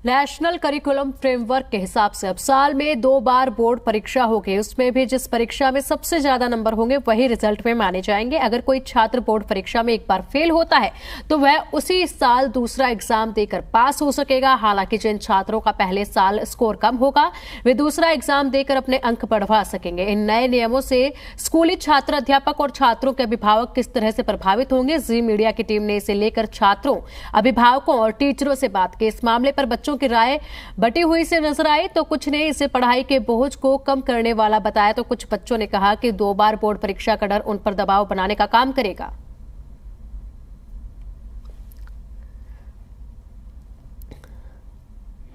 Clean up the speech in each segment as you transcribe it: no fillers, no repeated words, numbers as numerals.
National curriculum framework के हिसाब से अब साल में 2 बार बोर्ड परीक्षा होगी। उसमें भी जिस परीक्षा में सबसे ज्यादा नंबर होंगे वही रिजल्ट में माने जाएंगे। अगर कोई छात्र बोर्ड परीक्षा में एक बार फेल होता है तो वह उसी साल दूसरा एग्जाम देकर पास हो सकेगा। हालांकि जिन छात्रों का पहले साल स्कोर कम होगा वे दूसरा एग्जाम देकर अपने अंक बढ़वा सकेंगे। इन नए नियमों से स्कूली छात्र, अध्यापक और छात्रों के अभिभावक किस तरह से प्रभावित होंगे, जी मीडिया की टीम ने इसे लेकर छात्रों, अभिभावकों और टीचरों से बात की। इस मामले पर बच्चों की राय बटी हुई से नजर आई तो कुछ ने इसे पढ़ाई के बोझ को कम करने वाला बताया तो कुछ बच्चों ने कहा कि 2 बार बोर्ड परीक्षा का डर उन पर दबाव बनाने का काम करेगा।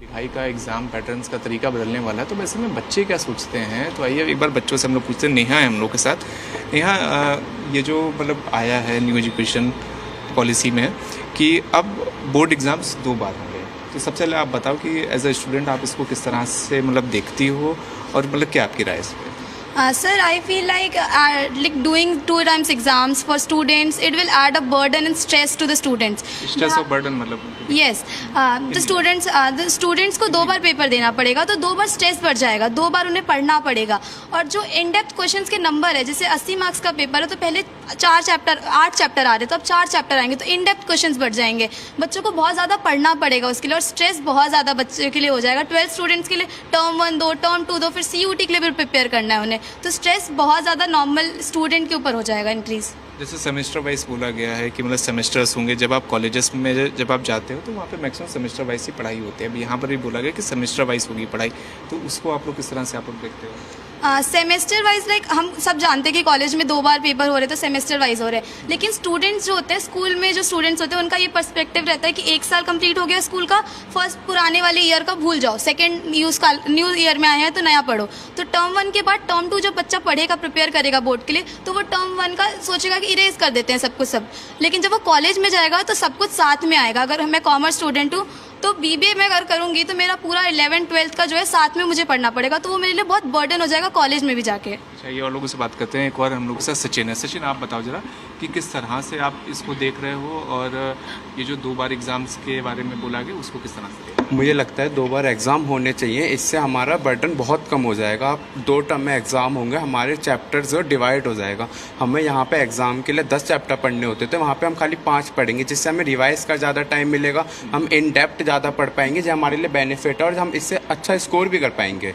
पढ़ाई का एग्जाम पैटर्न्स का तरीका बदलने वाला है, तो वैसे में बच्चे क्या सोचते हैं, तो आइए एक बार बच्चों से हम लोग पूछते हैं। नेहा है हम लोग के साथ। नेहा, ये जो मतलब आया है न्यू एजुकेशन पॉलिसी में कि अब बोर्ड एग्जाम्स 2 बार होंगे, तो सबसे पहले आप बताओ कि एज अ स्टूडेंट आप इसको किस तरह से मतलब देखती हो और मतलब क्या आपकी राय है इस पर? Sir, I feel like doing 2 times exams for students, it will add a burden and stress to the students. Stress और burden मतलब? Yes, the students को 2 बार पेपर देना पड़ेगा तो 2 बार स्ट्रेस बढ़ जाएगा, 2 बार उन्हें पढ़ना पड़ेगा। और जो इन डेप्थ क्वेश्चंस के नंबर है, जैसे 80 मार्क्स का पेपर है तो पहले 8 चैप्टर आ रहे तो अब 4 चैप्टर आएंगे, तो इन डेप्थ क्वेश्चंस बढ़ जाएंगे। बच्चों को बहुत ज़्यादा पढ़ना पड़ेगा उसके लिए और स्ट्रेस बहुत ज़्यादा बच्चों के लिए हो जाएगा। 12 स्टूडेंट्स के लिए टर्म 1 दो, टर्म 2 दो, फिर CUT के लिए भी प्रिपेयर करना है उन्हें, तो स्ट्रेस बहुत ज़्यादा नॉर्मल स्टूडेंट के ऊपर हो जाएगा इंक्रीज। जैसे सेमेस्टर वाइज बोला गया है कि मतलब सेमेस्टर्स होंगे, जब आप कॉलेजेस में जब आप जाते हो तो वहाँ पे मैक्सिमम सेमेस्टर वाइज ही पढ़ाई होती है। अब यहाँ पर भी बोला गया कि सेमेस्टर वाइज होगी पढ़ाई, तो उसको आप लोग किस तरह से आप लोग देखते हो? सेमेस्टर वाइज हम सब जानते हैं कि कॉलेज में 2 बार पेपर हो रहे तो सेमेस्टर वाइज हो रहे हैं, लेकिन स्टूडेंट्स जो होते हैं स्कूल में, जो स्टूडेंट्स होते हैं उनका ये पर्सपेक्टिव रहता है कि 1 साल कंप्लीट हो गया स्कूल का, फर्स्ट पुराने वाले ईयर का भूल जाओ, सेकंड न्यू ईयर में आए हैं तो नया पढ़ो। तो टर्म 1 के बाद टर्म 2 जब बच्चा पढ़ेगा, प्रिपेयर करेगा बोर्ड के लिए, तो वो टर्म 1 का सोचेगा कि इरेज कर देते हैं सब कुछ सब, लेकिन जब वो कॉलेज में जाएगा तो सब कुछ साथ में आएगा। अगर मैं कॉमर्स स्टूडेंट हूँ तो BBA मैं अगर करूँगी तो मेरा पूरा 11th-12th का जो है साथ में मुझे पढ़ना पड़ेगा, तो वो मेरे लिए बहुत बर्डन हो जाएगा कॉलेज में भी जाके। अच्छा, ये और लोगों से बात करते हैं। एक और हम लोग के साथ सचिन है। सचिन, आप बताओ जरा कि किस तरह से आप इसको देख रहे हो और ये जो 2 बार एग्जाम्स के बारे में बोला गया उसको किस तरह से देख रहे हो? मुझे लगता है 2 बार एग्ज़ाम होने चाहिए, इससे हमारा बर्डन बहुत कम हो जाएगा। 2 टर्म में एग्ज़ाम होंगे, हमारे चैप्टर्स जो डिवाइड हो जाएगा। हमें यहाँ पे एग्ज़ाम के लिए 10 चैप्टर पढ़ने होते थे, वहाँ पे हम खाली 5 पढ़ेंगे, जिससे हमें रिवाइज का ज़्यादा टाइम मिलेगा, हम इन डेप्थ ज़्यादा पढ़ पाएंगे, जो हमारे लिए बेनिफिट है और हम इससे अच्छा स्कोर भी कर पाएंगे।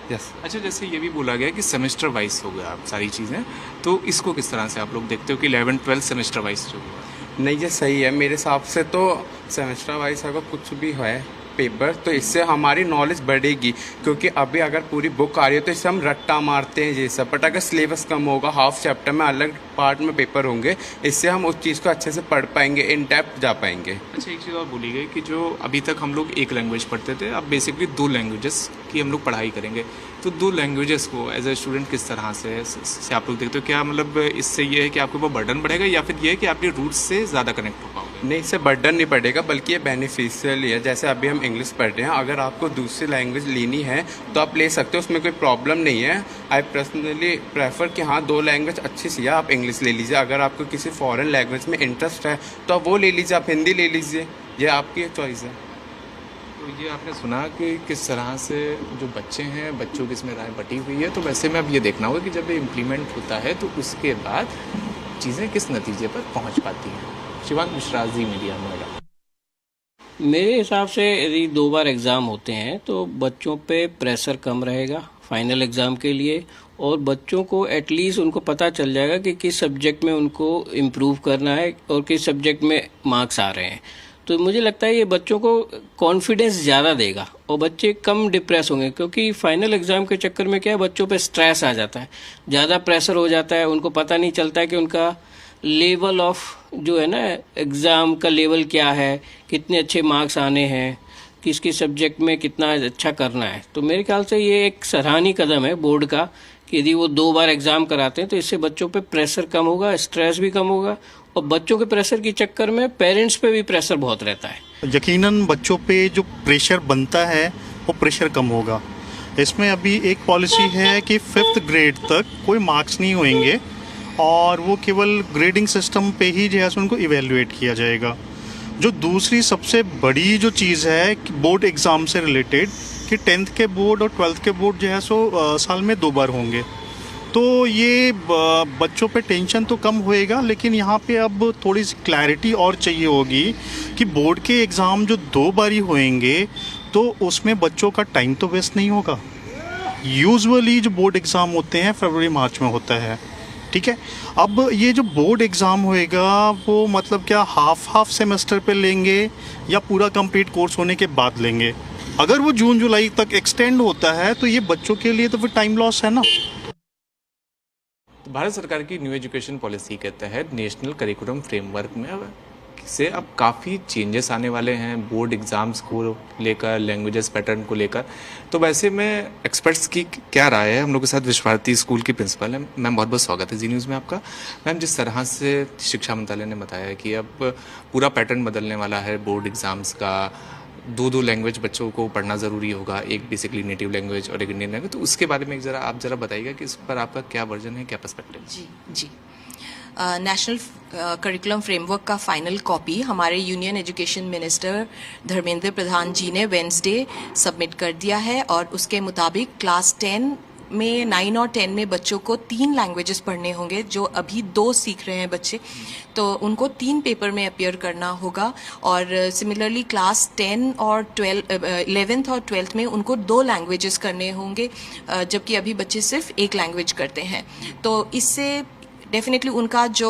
अच्छा, जैसे ये भी बोला गया कि सेमेस्टर वाइज हो गया आप सारी चीज़ें, तो इसको किस तरह से आप लोग देखते हो कि 11th-12th सेमेस्टर वाइज जो हुआ? नहीं, ये सही है मेरे हिसाब से। तो सेमेस्टर वाइज अगर कुछ भी है पेपर तो इससे हमारी नॉलेज बढ़ेगी, क्योंकि अभी अगर पूरी बुक आ रही है तो इससे हम रट्टा मारते हैं ये सब, बट अगर सिलेबस कम होगा, हाफ चैप्टर में अलग पार्ट में पेपर होंगे, इससे हम उस चीज़ को अच्छे से पढ़ पाएंगे, इन डेप्थ जा पाएंगे। अच्छा, एक चीज़ और बोली गई कि जो अभी तक हम लोग एक लैंग्वेज पढ़ते थे, अब बेसिकली 2 लैंग्वेजेस की हम लोग पढ़ाई करेंगे, तो 2 लैंग्वेजेस को एज ए स्टूडेंट किस तरह से आप लोग देखते हो? क्या मतलब इससे ये है कि आपके ऊपर बर्डन बढ़ेगा या फिर ये है कि आपके रूट्स से ज़्यादा कनेक्ट हो पाओगे? नहीं, इससे बर्डन नहीं पड़ेगा, बल्कि ये बेनिफिशियल है। जैसे अभी हम इंग्लिश पढ़ रहे हैं, अगर आपको दूसरी लैंग्वेज लेनी है तो आप ले सकते हो, उसमें कोई प्रॉब्लम नहीं है। आई पर्सनली प्रेफर कि हाँ 2 लैंग्वेज अच्छी सी है, आप इंग्लिश ले लीजिए। अगर आपको किसी फॉरेन लैंग्वेज में इंटरेस्ट है तो आप वो ले लीजिए, आप हिंदी ले लीजिए, ये आपकी चॉइस है। तो ये आपने सुना कि किस तरह से जो बच्चे हैं, बच्चों की इसमें राय बटी हुई है, तो वैसे में अब ये देखना होगा कि जब ये इम्प्लीमेंट होता है तो उसके बाद चीज़ें किस नतीजे पर पहुँच पाती हैं। शिवांग मिश्रा, जी मीडिया, नोएडा। मेरे हिसाब से यदि 2 बार एग्ज़ाम होते हैं तो बच्चों पे प्रेशर कम रहेगा फाइनल एग्ज़ाम के लिए, और बच्चों को एटलीस्ट उनको पता चल जाएगा कि किस सब्जेक्ट में उनको इम्प्रूव करना है और किस सब्जेक्ट में मार्क्स आ रहे हैं। तो मुझे लगता है ये बच्चों को कॉन्फिडेंस ज़्यादा देगा और बच्चे कम डिप्रेस होंगे, क्योंकि फाइनल एग्ज़ाम के चक्कर में क्या है, बच्चों पे स्ट्रेस आ जाता है, ज़्यादा प्रेशर हो जाता है, उनको पता नहीं चलता है कि उनका लेवल ऑफ जो है ना एग्ज़ाम का लेवल क्या है, कितने अच्छे मार्क्स आने हैं, किस किस सब्जेक्ट में कितना अच्छा करना है। तो मेरे ख्याल से ये एक सराहनीय कदम है बोर्ड का कि यदि वो 2 बार एग्ज़ाम कराते हैं तो इससे बच्चों पे प्रेशर कम होगा, स्ट्रेस भी कम होगा, और बच्चों के प्रेशर के चक्कर में पेरेंट्स पे भी प्रेशर बहुत रहता है। यकीनन बच्चों पे जो प्रेशर बनता है वो प्रेशर कम होगा। इसमें अभी एक पॉलिसी है कि 5th ग्रेड तक कोई मार्क्स नहीं होंगे और वो केवल ग्रेडिंग सिस्टम पे ही जो है उनको इवेल्युएट किया जाएगा। जो दूसरी सबसे बड़ी जो चीज़ है कि बोर्ड एग्ज़ाम से रिलेटेड कि 10th के बोर्ड और 12th के बोर्ड जो है सो साल में 2 बार होंगे, तो ये बच्चों पे टेंशन तो कम होएगा, लेकिन यहाँ पे अब थोड़ी सी क्लैरिटी और चाहिए होगी कि बोर्ड के एग्ज़ाम जो 2 बारी होएंगे तो उसमें बच्चों का टाइम तो वेस्ट नहीं होगा। यूजुअली जो बोर्ड एग्ज़ाम होते हैं फरवरी मार्च में होता है, ठीक है। अब ये जो बोर्ड एग्ज़ाम होएगा वो मतलब क्या हाफ सेमेस्टर पे लेंगे या पूरा कंप्लीट कोर्स होने के बाद लेंगे? अगर वो जून जुलाई तक एक्सटेंड होता है तो ये बच्चों के लिए तो फिर टाइम लॉस है ना। तो भारत सरकार की न्यू एजुकेशन पॉलिसी के तहत नेशनल करिकुलम फ्रेमवर्क में से अब काफ़ी चेंजेस आने वाले हैं बोर्ड एग्ज़ाम्स को लेकर, लैंग्वेजेस पैटर्न को लेकर। तो वैसे में एक्सपर्ट्स की क्या राय है? हम लोग के साथ विश्व भारती स्कूल की प्रिंसिपल है। मैम बहुत बहुत स्वागत है जी न्यूज़ में आपका। मैम, जिस तरह से शिक्षा मंत्रालय ने बताया कि अब पूरा पैटर्न बदलने वाला है बोर्ड एग्ज़ाम्स का, 2 लैंग्वेज बच्चों को पढ़ना ज़रूरी होगा, एक बेसिकली नेटिव लैंग्वेज और एक इंडियन लैंग्वेज, तो उसके बारे में आप ज़रा बताइएगा कि इस पर आपका क्या वर्जन है, क्या पर्सपेक्टिव? जी नेशनल करिकुलम फ्रेमवर्क का फाइनल कॉपी हमारे union education minister Dharmendra Pradhan जी ने वेंसडे सबमिट कर दिया है और उसके मुताबिक क्लास 10 में 9 और 10 में बच्चों को 3 लैंग्वेजेस पढ़ने होंगे। जो अभी 2 सीख रहे हैं बच्चे, तो उनको 3 पेपर में अपीयर करना होगा। और सिमिलरली क्लास 10 और 11th और 12th में उनको 2 लैंग्वेजेस करने होंगे, जबकि अभी बच्चे सिर्फ 1 लैंग्वेज करते हैं। तो इससे डेफिनेटली उनका जो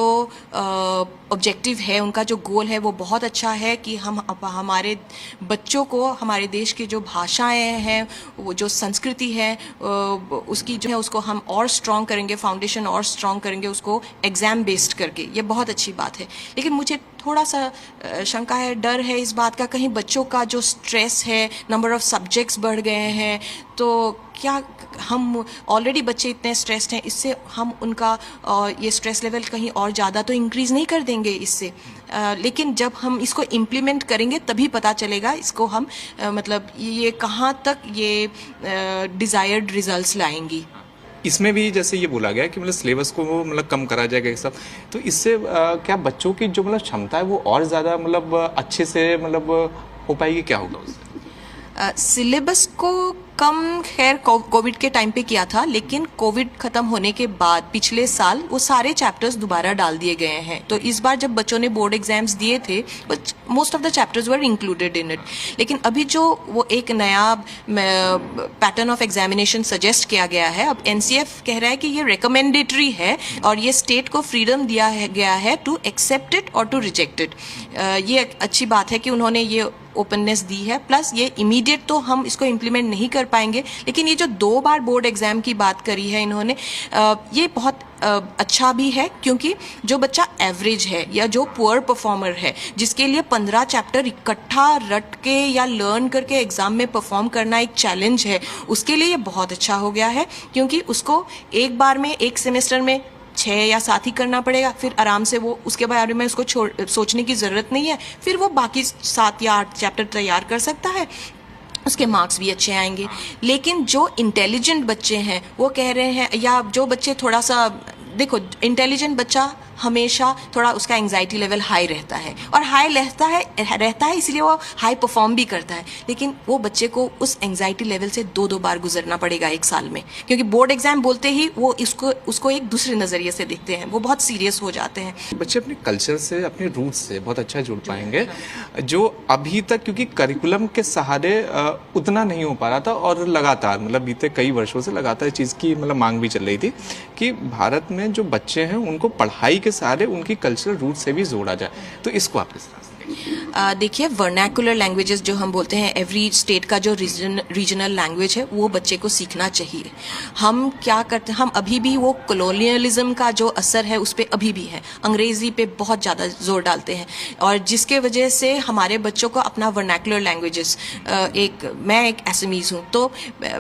ऑब्जेक्टिव है, उनका जो गोल है वो बहुत अच्छा है कि हम हमारे बच्चों को हमारे देश की जो भाषाएं हैं, वो जो संस्कृति है उसकी जो है उसको हम और स्ट्रॉन्ग करेंगे, फाउंडेशन और स्ट्रॉन्ग करेंगे उसको एग्ज़ाम बेस्ड करके। ये बहुत अच्छी बात है, लेकिन मुझे थोड़ा सा शंका है, डर है इस बात का, कहीं बच्चों का जो स्ट्रेस है, नंबर ऑफ़ सब्जेक्ट्स बढ़ गए हैं, तो क्या हम ऑलरेडी बच्चे इतने स्ट्रेस्ड हैं, इससे हम उनका ये स्ट्रेस लेवल कहीं और ज़्यादा तो इंक्रीज़ नहीं कर देंगे इससे। लेकिन जब हम इसको इम्प्लीमेंट करेंगे तभी पता चलेगा इसको हम मतलब ये कहाँ तक ये डिज़ायर्ड रिजल्ट्स लाएंगी। इसमें भी जैसे ये बोला गया कि मतलब सिलेबस को वो मतलब कम करा जाएगा ये सब, तो इससे क्या बच्चों की जो मतलब क्षमता है वो और ज़्यादा मतलब अच्छे से मतलब हो पाएगी? क्या होगा उससे? सिलेबस को कम खैर कोविड के टाइम पे किया था, लेकिन कोविड खत्म होने के बाद पिछले साल वो सारे चैप्टर्स दोबारा डाल दिए गए हैं। तो इस बार जब बच्चों ने बोर्ड एग्जाम्स दिए थे, most of the chapters were included in it. लेकिन अभी जो वो एक नया पैटर्न ऑफ एग्जामिनेशन सजेस्ट किया गया है, अब एनसीएफ कह रहा है कि ये रिकमेंडेटरी है और ये स्टेट को फ्रीडम दिया गया है टू एक्सेप्ट इट और टू रिजेक्ट इट। ये अच्छी बात है कि उन्होंने ये ओपननेस दी है। प्लस ये इमीडिएट तो हम इसको इम्प्लीमेंट नहीं कर पाएंगे, लेकिन ये जो 2 बार बोर्ड एग्जाम की बात करी है इन्होंने, ये बहुत अच्छा भी है, क्योंकि जो बच्चा एवरेज है या जो पुअर परफॉर्मर है, जिसके लिए 15 चैप्टर इकट्ठा रट के या लर्न करके एग्जाम में परफॉर्म करना एक चैलेंज है, उसके लिए ये बहुत अच्छा हो गया है, क्योंकि उसको एक बार में एक सेमेस्टर में 6 या 7 ही करना पड़ेगा। फिर आराम से वो उसके बारे में उसको सोचने की ज़रूरत नहीं है, फिर वो बाकी 7 या 8 चैप्टर तैयार कर सकता है, उसके मार्क्स भी अच्छे आएंगे। लेकिन जो इंटेलिजेंट बच्चे हैं वो कह रहे हैं, या जो बच्चे थोड़ा सा, देखो इंटेलिजेंट बच्चा हमेशा थोड़ा उसका एंजाइटी लेवल हाई रहता है, और हाई रहता है इसलिए वो हाई परफॉर्म भी करता है। लेकिन वो बच्चे को उस एंजाइटी लेवल से 2 बार गुजरना पड़ेगा एक साल में, क्योंकि बोर्ड एग्जाम बोलते ही वो उसको एक दूसरे नज़रिए से देखते हैं, वो बहुत सीरियस हो जाते हैं। बच्चे अपने कल्चर से, अपने रूट्स से बहुत अच्छा जुड़ पाएंगे, जो अभी तक क्योंकि करिकुलम के सहारे उतना नहीं हो पा रहा था, और लगातार मतलब बीते कई वर्षों से लगातार चीज़ की मतलब मांग भी चल रही थी कि भारत में जो बच्चे हैं उनको पढ़ाई के सारे उनकी कल्चरल रूट से भी जोड़ा जाए। तो इसको आप किस तरह से देखिए, वर्नैकुलर लैंग्वेजेस जो हम बोलते हैं, एवरी स्टेट का जो रीजनल लैंग्वेज है वो बच्चे को सीखना चाहिए। हम क्या करते हैं, हम अभी भी वो कॉलोनियलिज्म का जो असर है उस पर अभी भी है, अंग्रेजी पे बहुत ज़्यादा जोर डालते हैं, और जिसके वजह से हमारे बच्चों को अपना वर्नैकुलर लैंग्वेजेस, मैं एक असमीज़ हूँ, तो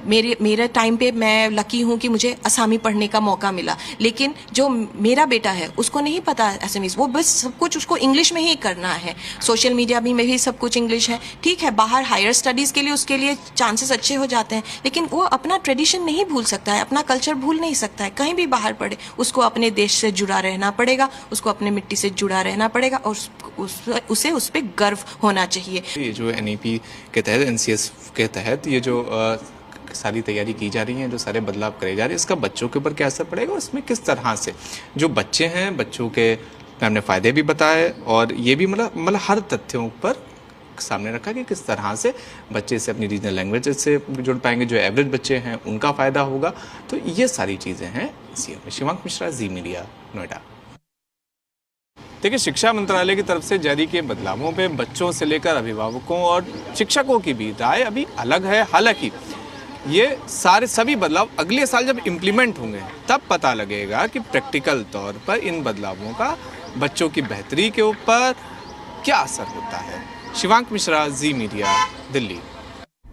मेरे टाइम पे मैं लकी हूँ कि मुझे असामी पढ़ने का मौका मिला, लेकिन जो मेरा बेटा है उसको नहीं पता असमीज़, वो बस सब कुछ उसको इंग्लिश में ही करना है। सोशल मीडिया में भी सब कुछ इंग्लिश है। ठीक है, बाहर हायर स्टडीज़ के लिए उसके लिए चांसेस अच्छे हो जाते हैं, लेकिन वो अपना ट्रेडिशन नहीं भूल सकता है, अपना कल्चर भूल नहीं सकता है। कहीं भी बाहर पढ़े, उसको अपने देश से जुड़ा रहना पड़ेगा, उसको अपने मिट्टी से जुड़ा रहना पड़ेगा और उसे उस पर गर्व होना चाहिए। ये जो NEP के तहत, NCS के तहत ये जो सारी तैयारी की जा रही है, जो सारे बदलाव करे जा रहे हैं, इसका बच्चों के ऊपर क्या असर पड़ेगा और इसमें किस तरह से जो बच्चे हैं, बच्चों के हमने फ़ायदे भी बताए और ये भी मतलब हर तथ्यों पर सामने रखा कि किस तरह से बच्चे से अपनी रीजनल लैंग्वेज से जुड़ पाएंगे, जो एवरेज बच्चे हैं उनका फ़ायदा होगा। तो ये सारी चीज़ें हैं CM। शिवांक मिश्रा, जी मीडिया, नोएडा। देखिए, शिक्षा मंत्रालय की तरफ से जारी किए बदलावों पे बच्चों से लेकर अभिभावकों और शिक्षकों की भी राय अभी अलग है। हालांकि ये सभी बदलाव अगले साल जब इम्प्लीमेंट होंगे तब पता लगेगा कि प्रैक्टिकल तौर पर इन बदलावों का बच्चों की बेहतरी के ऊपर क्या असर होता है। शिवांक मिश्रा, जी मीडिया, दिल्ली।